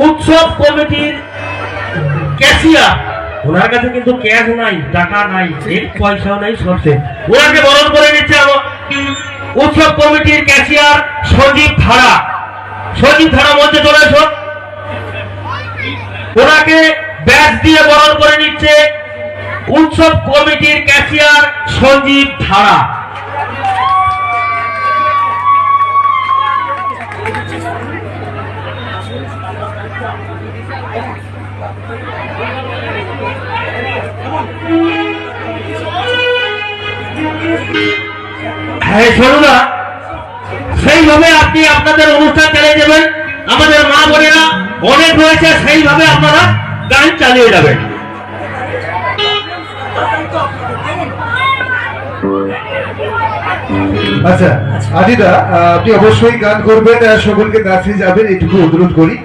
উৎসব কমিটির ক্যাশিয়ার, ওনার কাছে কিন্তু ক্যাশ নাই, টাকা নাই, এক পয়সাও নাই, সবচে ওনাকে বরণ করে নিচ্ছে উৎসব কমিটির ক্যাশিয়ার সঞ্জীব ধারা। সঞ্জীব ধারা মঞ্চে চলে এসো। ওনাকে ব্যাচ দিয়ে বরণ করে নিচ্ছে উৎসব কমিটির ক্যাশিয়ার সঞ্জীব ধারা। হ্যাঁ শোনুনা, সেইভাবে আপনি আপনাদের অনুষ্ঠান চালিয়ে যাবেন। আমাদের মা বোনেরা অনেক রয়েছে, সেইভাবে আপনারা গান চালিয়ে যাবেন। আচ্ছা আদিদা, আপনি অবশ্যই গান করবেন, সকলকে নাচে যাবেন, এইটুকু অনুরোধ করি।